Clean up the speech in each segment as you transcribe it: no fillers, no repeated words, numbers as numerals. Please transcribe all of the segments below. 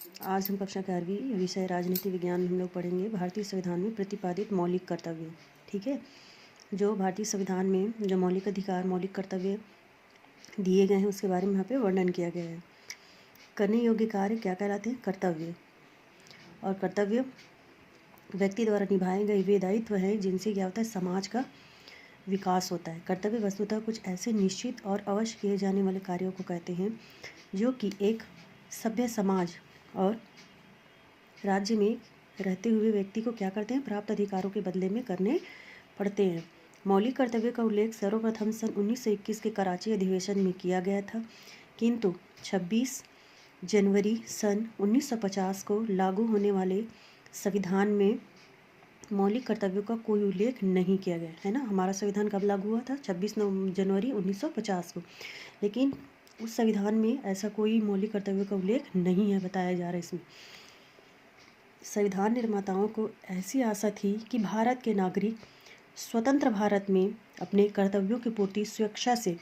आज हम कक्षा 11वीं विषय राजनीति विज्ञान में हम लोग पढ़ेंगे भारतीय संविधान में प्रतिपादित मौलिक कर्तव्य। ठीक है, जो भारतीय संविधान में जो मौलिक अधिकार मौलिक कर्तव्य दिए गए हैं उसके बारे में यहाँ पे वर्णन किया गया है। करने योग्य कार्य क्या कहलाते हैं? कर्तव्य। और कर्तव्य व्यक्ति द्वारा निभाए गए वे दायित्व हैं जिनसे क्या होता है, समाज का विकास होता है। कर्तव्य वस्तुतः कुछ ऐसे निश्चित और अवश्य किए जाने वाले कार्यों को कहते हैं जो कि एक सभ्य समाज और राज्य में रहते हुए व्यक्ति को क्या करते हैं, प्राप्त अधिकारों के बदले में करने पड़ते हैं। मौलिक कर्तव्य का उल्लेख सर्वप्रथम सन 1921 के कराची अधिवेशन में किया गया था, किंतु 26 जनवरी सन 1950 को लागू होने वाले संविधान में मौलिक कर्तव्यों का कोई उल्लेख नहीं किया गया है ना। हमारा संविधान कब लागू हुआ था? 26 जनवरी 1950 को, लेकिन उस संविधान में ऐसा कोई मौलिक कर्तव्य का उल्लेख नहीं है बताया जा रहा है इसमें। संविधान निर्माताओं को ऐसी आशा थी कि भारत के नागरिक स्वतंत्र भारत में अपने कर्तव्यों की पूर्ति स्वेच्छा से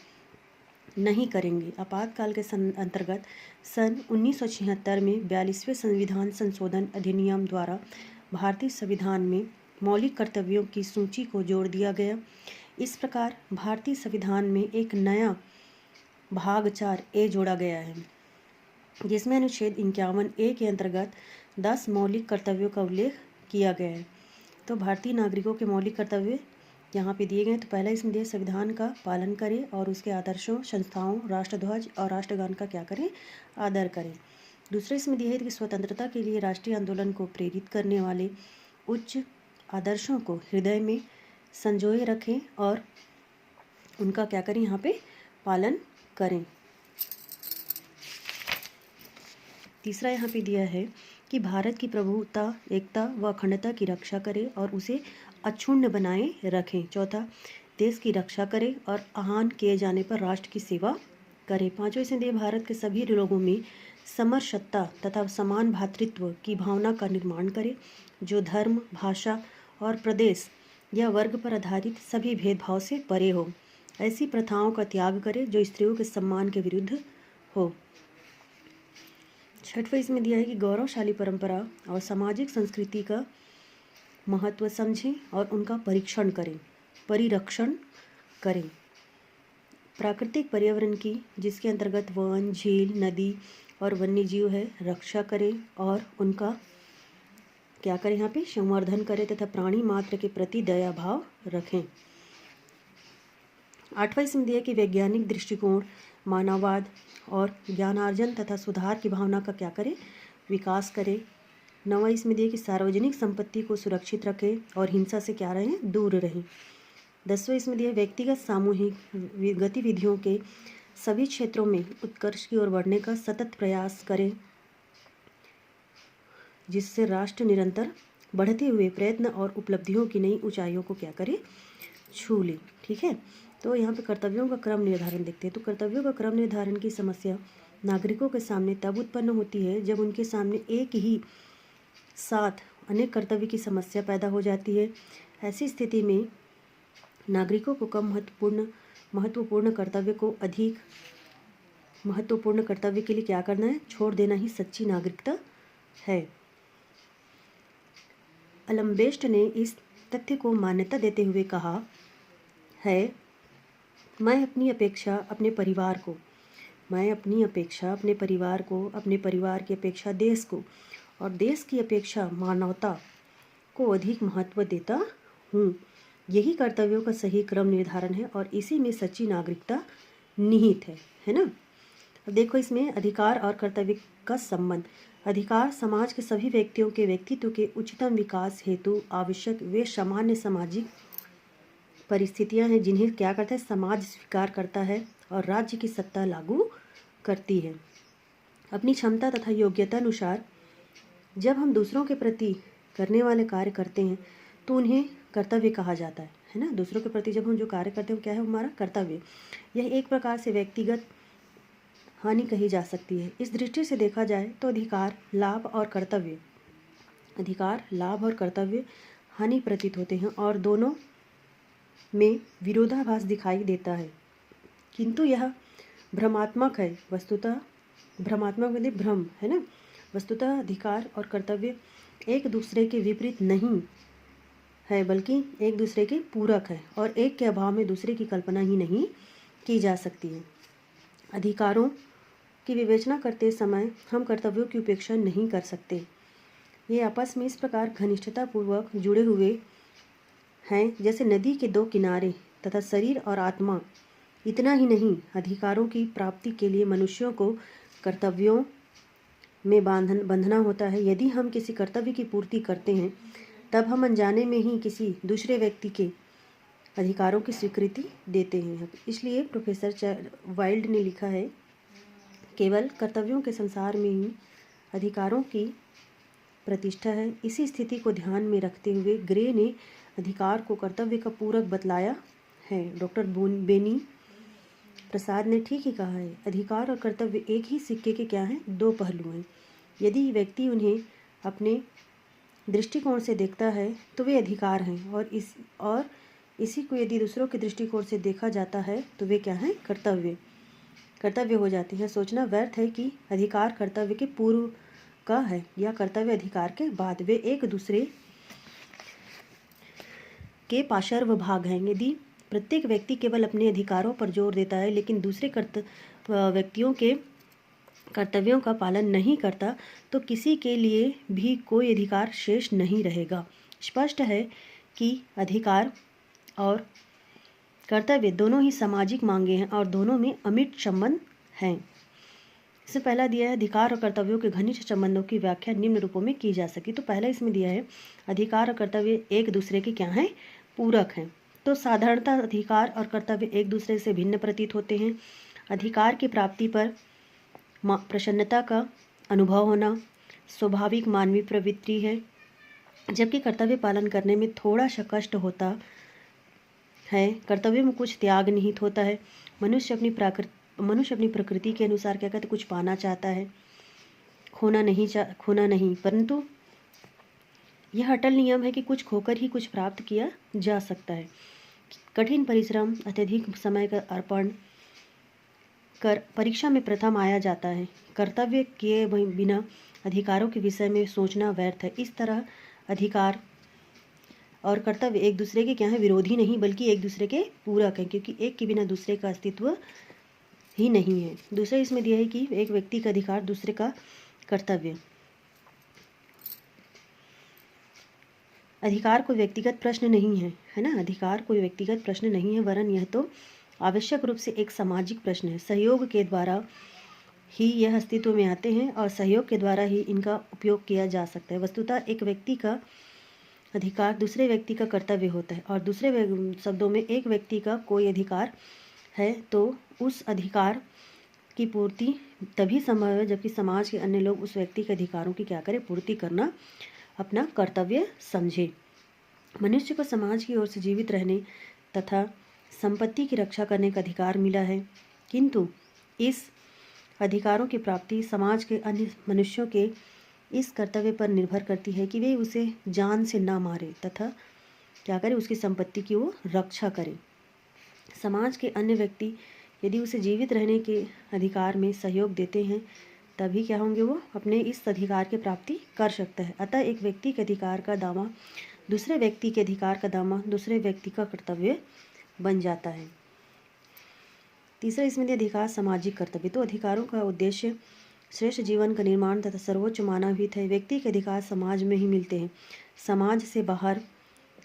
नहीं करेंगे। आपातकाल के अंतर्गत सन 1976 में 42वें संविधान संशोधन अधिनियम द्वारा भारतीय संविधान में मौलिक कर्तव्यों की सूची को जोड़ दिया गया। इस प्रकार भारतीय संविधान में एक नया भाग 4A जोड़ा गया है, जिसमें अनुच्छेद 51A के अंतर्गत 10 मौलिक कर्तव्यों का उल्लेख किया गया है। तो भारतीय नागरिकों के मौलिक कर्तव्य यहाँ पे दिए गए। तो पहला इसमें दिया, संविधान का पालन करें और उसके आदर्शों, संस्थाओं, राष्ट्रध्वज और राष्ट्रगान का क्या करें, आदर करें। दूसरे इसमें दिया है कि स्वतंत्रता के लिए राष्ट्रीय आंदोलन को प्रेरित करने वाले उच्च आदर्शों को हृदय में संजोए रखें और उनका क्या करें, यहाँ पे पालन करें। तीसरा यहाँ पे दिया है कि भारत की प्रभुता, एकता व अखंडता की रक्षा करें और उसे अक्षुण्ण बनाए रखें। चौथा, देश की रक्षा करें और आह्वान किए जाने पर राष्ट्र की सेवा करें। पांचवें इसमें दिए, भारत के सभी लोगों में समरसत्ता तथा समान भातृत्व की भावना का निर्माण करें, जो धर्म, भाषा और प्रदेश या वर्ग पर आधारित सभी भेदभाव से परे हो। ऐसी प्रथाओं का त्याग करें जो स्त्रियों के सम्मान के विरुद्ध हो। छठवें इसमें दिया है कि गौरवशाली परंपरा और सामाजिक संस्कृति का महत्व समझें और उनका परिरक्षण करें। प्राकृतिक पर्यावरण की, जिसके अंतर्गत वन, झील, नदी और वन्यजीव है, रक्षा करें और उनका क्या करें, यहाँ पे संवर्धन करें तथा प्राणी मात्र के प्रति दया भाव रखें। आठवां इसमें दिया कि वैज्ञानिक दृष्टिकोण, मानववाद और ज्ञानार्जन तथा सुधार की भावना का क्या करें, विकास करें। नौवां इसमें दिया कि सार्वजनिक संपत्ति को सुरक्षित रखें और हिंसा से क्या रहें, दूर रहें। 10वां इसमें दिया व्यक्तिगत सामूहिक गतिविधियों के सभी क्षेत्रों में उत्कर्ष की ओर बढ़ने का सतत प्रयास करें, जिससे राष्ट्र निरंतर बढ़ते हुए प्रयत्न और उपलब्धियों की नई ऊंचाइयों को क्या करे, छू ले। ठीक है, तो यहाँ पे कर्तव्यों का क्रम निर्धारण देखते हैं। तो कर्तव्यों का क्रम निर्धारण की समस्या नागरिकों के सामने तब उत्पन्न होती है जब उनके सामने एक ही साथ अनेक कर्तव्य की समस्या पैदा हो जाती है। ऐसी स्थिति में नागरिकों को कम महत्वपूर्ण कर्तव्य को अधिक महत्वपूर्ण कर्तव्य के लिए क्या करना है, छोड़ देना ही सच्ची नागरिकता है। अलम्बेस्ट ने इस तथ्य को मान्यता देते हुए कहा है, मैं अपनी अपेक्षा अपने परिवार को, अपने परिवार की अपेक्षा देश को और देश की अपेक्षा मानवता को अधिक महत्व देता हूँ। यही कर्तव्यों का सही क्रम निर्धारण है और इसी में सच्ची नागरिकता निहित है ना। अब देखो इसमें अधिकार और कर्तव्य का संबंध। अधिकार समाज के सभी व्यक्तियों के व्यक्तित्व के उच्चतम विकास हेतु आवश्यक वे सामान्य सामाजिक परिस्थितियां हैं जिन्हें क्या करता है, समाज स्वीकार करता है और राज्य की सत्ता लागू करती है। अपनी क्षमता तथा योग्यता अनुसार जब हम दूसरों के प्रति करने वाले कार्य करते हैं तो उन्हें कर्तव्य कहा जाता है ना। दूसरों के प्रति जब हम जो कार्य करते हैं वो क्या है, हमारा कर्तव्य। यह एक प्रकार से व्यक्तिगत हानि कही जा सकती है। इस दृष्टि से देखा जाए तो अधिकार, लाभ और कर्तव्य हानि प्रतीत होते हैं और दोनों में विरोधाभास दिखाई देता है, किंतु यह भ्रमात्मक है। वस्तुतः भ्रमात्मक मतलब भ्रम है ना, वस्तुतः अधिकार और कर्तव्य एक दूसरे के विपरीत नहीं है, बल्कि एक दूसरे के पूरक है और एक के अभाव में दूसरे की कल्पना ही नहीं की जा सकती है। अधिकारों की विवेचना करते समय हम कर्तव्यों की उपेक्षा नहीं कर सकते। ये आपस में इस प्रकार घनिष्ठतापूर्वक जुड़े हुए हैं जैसे नदी के दो किनारे तथा शरीर और आत्मा। इतना ही नहीं, अधिकारों की प्राप्ति के लिए मनुष्यों को कर्तव्यों में बंधना होता है। यदि हम किसी कर्तव्य की पूर्ति करते हैं तब हम अनजाने में ही किसी दूसरे व्यक्ति के अधिकारों की स्वीकृति देते हैं। इसलिए प्रोफेसर वाइल्ड ने लिखा है, केवल कर्तव्यों के संसार में ही अधिकारों की प्रतिष्ठा है। इसी स्थिति को ध्यान में रखते हुए ग्रे ने अधिकार को कर्तव्य का पूरक बतलाया है। डॉक्टर बेनी प्रसाद ने ठीक ही कहा है, अधिकार और कर्तव्य एक ही सिक्के के क्या हैं, दो पहलू हैं। यदि व्यक्ति उन्हें अपने दृष्टिकोण से देखता है तो वे अधिकार हैं, और इसी को यदि दूसरों के दृष्टिकोण से देखा जाता है तो वे क्या हैं, कर्तव्य हो जाते हैं। सोचना व्यर्थ है कि अधिकार कर्तव्य के पूर्व का है या कर्तव्य अधिकार के बाद। वे एक दूसरे के पार्श्व भाग हैं। यदि प्रत्येक व्यक्ति केवल अपने अधिकारों पर जोर देता है लेकिन दूसरे व्यक्तियों के कर्तव्यों का पालन नहीं करता तो किसी के लिए भी कोई अधिकार शेष नहीं रहेगा। स्पष्ट है कि अधिकार और कर्तव्य दोनों ही सामाजिक मांगे हैं और दोनों में अमिट संबंध हैं। इससे पहला दिया है, अधिकार और कर्तव्यों के घनिष्ठ संबंधों की व्याख्या निम्न रूपों में की जा सकी। तो पहला इसमें दिया है, अधिकार और कर्तव्य एक दूसरे के क्या हैं, पूरक हैं। तो साधारणतः अधिकार और कर्तव्य एक दूसरे से भिन्न प्रतीत होते हैं। अधिकार की प्राप्ति पर प्रसन्नता का अनुभव होना स्वाभाविक मानवीय प्रवृत्ति है, जबकि कर्तव्य पालन करने में थोड़ा सा कष्ट होता है। कर्तव्य में कुछ त्याग निहित होता है। मनुष्य अपनी प्रकृति के अनुसार क्या कहते, कुछ पाना चाहता है, खोना नहीं, परंतु यह अटल नियम है कि कुछ खोकर ही कुछ प्राप्त किया जा सकता है। कठिन परिश्रम, अत्यधिक समय का अर्पण कर परीक्षा में प्रथम आया जाता है। कर्तव्य किए बिना अधिकारों के विषय में सोचना व्यर्थ है। इस तरह अधिकार और कर्तव्य एक दूसरे के क्या है, विरोधी नहीं बल्कि एक दूसरे के पूरक हैं, क्योंकि एक के बिना दूसरे का अस्तित्व ही नहीं है। दूसरा इसमें दिया है कि एक व्यक्ति का अधिकार, दूसरे का कर्तव्य। अधिकार कोई व्यक्तिगत प्रश्न नहीं है, है ना। अधिकार कोई व्यक्तिगत प्रश्न नहीं है, वरन यह तो आवश्यक रूप से एक सामाजिक प्रश्न है। सहयोग के द्वारा ही यह अस्तित्व में आते हैं और सहयोग के द्वारा ही इनका उपयोग किया जा सकता है। वस्तुतः एक व्यक्ति का अधिकार दूसरे व्यक्ति का कर्तव्य होता है, और दूसरे शब्दों में एक व्यक्ति का कोई अधिकार है तो उस अधिकार की पूर्ति तभी संभव है जबकि समाज के अन्य लोग उस व्यक्ति के अधिकारों की क्या करें, पूर्ति करना अपना कर्तव्य समझे। मनुष्य को समाज की ओर से जीवित रहने तथा संपत्ति की रक्षा करने का अधिकार मिला है, किंतु इस अधिकारों की प्राप्ति समाज के अन्य मनुष्यों के इस कर्तव्य पर निर्भर करती है कि वे उसे जान से ना मारे तथा क्या करें, उसकी संपत्ति की वो रक्षा करें। समाज के अन्य व्यक्ति यदि उसे जीवित रहने के अधिकार में सहयोग देते हैं तभी क्या होंगे, वो अपने इस अधिकार की प्राप्ति कर सकता है। अतः एक व्यक्ति के अधिकार का दावा दूसरे व्यक्ति के अधिकार का दावा दूसरे व्यक्ति का कर्तव्य बन जाता है। तीसरा इसमें अधिकार सामाजिक कर्तव्य। तो अधिकारों का उद्देश्य श्रेष्ठ जीवन का निर्माण तथा सर्वोच्च मानव हित है। व्यक्ति के अधिकार समाज में ही मिलते हैं, समाज से बाहर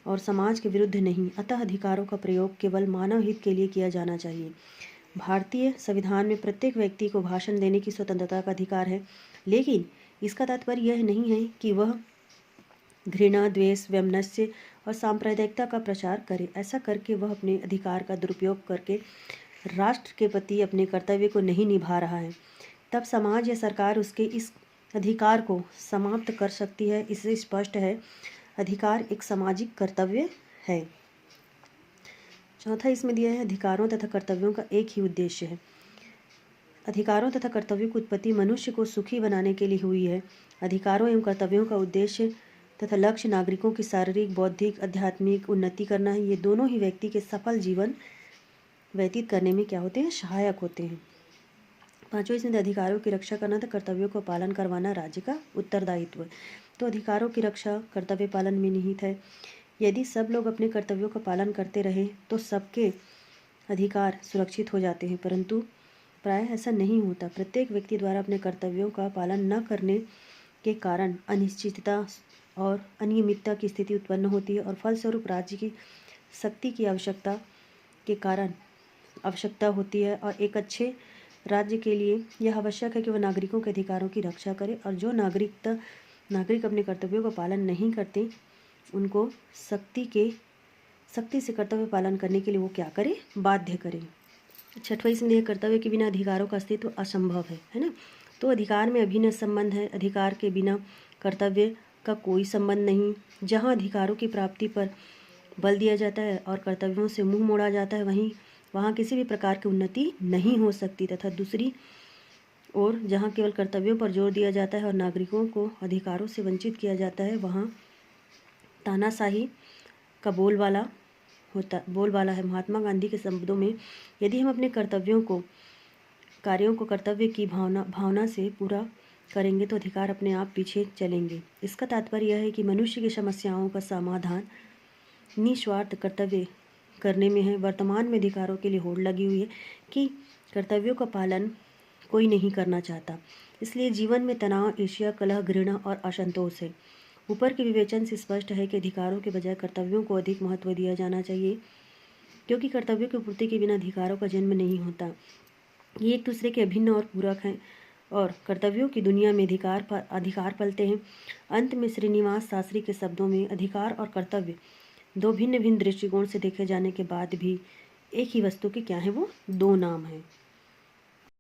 और समाज के विरुद्ध नहीं। अतः अधिकारों का प्रयोग केवल मानव हित के लिए किया जाना चाहिए। भारतीय संविधान में प्रत्येक व्यक्ति को भाषण देने की स्वतंत्रता का अधिकार है, लेकिन इसका तात्पर्य यह नहीं है कि वह घृणा, द्वेष, वैमनस्य और सांप्रदायिकता का प्रचार करे। ऐसा करके वह अपने अधिकार का दुरुपयोग करके राष्ट्र के प्रति अपने कर्तव्य को नहीं निभा रहा है। तब समाज या सरकार उसके इस अधिकार को समाप्त कर सकती है। इससे स्पष्ट है अधिकार एक सामाजिक कर्तव्य है। चौथा इसमें दिया है, अधिकारों तथा कर्तव्यों का एक ही उद्देश्य है। अधिकारों तथा कर्तव्यों की उत्पत्ति मनुष्य को सुखी बनाने के लिए हुई है। अधिकारों एवं कर्तव्यों का उद्देश्य तथा लक्ष्य नागरिकों की शारीरिक, बौद्धिक, आध्यात्मिक उन्नति करना है। ये दोनों ही व्यक्ति के सफल जीवन व्यतीत करने में क्या होते हैं, सहायक होते हैं। 5वां इसमें अधिकारों की रक्षा करना था कर्तव्यों का पालन करवाना राज्य का उत्तरदायित्व है। तो अधिकारों की रक्षा कर्तव्य पालन में निहित है। यदि सब लोग अपने कर्तव्यों का पालन करते रहे तो सबके अधिकार सुरक्षित हो जाते हैं, परंतु प्रायः ऐसा नहीं होता। प्रत्येक व्यक्ति द्वारा अपने कर्तव्यों का पालन न करने के कारण अनिश्चितता और अनियमितता की स्थिति उत्पन्न होती है और फलस्वरूप राज्य की शक्ति की आवश्यकता के कारण आवश्यकता होती है। और एक अच्छे राज्य के लिए यह आवश्यक है कि वह नागरिकों के अधिकारों की रक्षा करे, और जो नागरिक अपने कर्तव्यों का पालन नहीं करते उनको सख्ती से कर्तव्य पालन करने के लिए वो क्या करे, बाध्य करे। 6वां इसमें यह कर्तव्य के बिना अधिकारों का अस्तित्व असंभव है ना। तो अधिकार में अभिन्न संबंध है, अधिकार के बिना कर्तव्य का कोई संबंध नहीं। जहाँ अधिकारों की प्राप्ति पर बल दिया जाता है और कर्तव्यों से मुंह मोड़ा जाता है वहाँ किसी भी प्रकार की उन्नति नहीं हो सकती, तथा दूसरी ओर जहाँ केवल कर्तव्यों पर जोर दिया जाता है और नागरिकों को अधिकारों से वंचित किया जाता है वहाँ तानाशाही का बोलबाला है। महात्मा गांधी के शब्दों में, यदि हम अपने कार्यों को कर्तव्य की भावना से पूरा करेंगे तो अधिकार अपने आप पीछे चलेंगे। इसका तात्पर्य यह है कि मनुष्य की समस्याओं का समाधान निस्वार्थ कर्तव्य करने में है। वर्तमान में अधिकारों के लिए होड़ लगी हुई है कि कर्तव्यों का पालन कोई नहीं करना चाहता, इसलिए जीवन में तनाव, ईर्ष्या, कलह, घृणा और असंतोष है। ऊपर के विवेचन से स्पष्ट है कि अधिकारों के बजाय कर्तव्यों को अधिक महत्व दिया जाना चाहिए, क्योंकि कर्तव्यों की पूर्ति के बिना अधिकारों का जन्म नहीं होता। ये एक दूसरे के अभिन्न और पूरक हैं और कर्तव्यों की दुनिया में अधिकार पलते हैं। अंत में श्रीनिवास शास्त्री के शब्दों में, अधिकार और कर्तव्य दो भिन्न भिन्न दृष्टिकोण से देखे जाने के बाद भी एक ही वस्तु के क्या हैं, वो दो नाम हैं।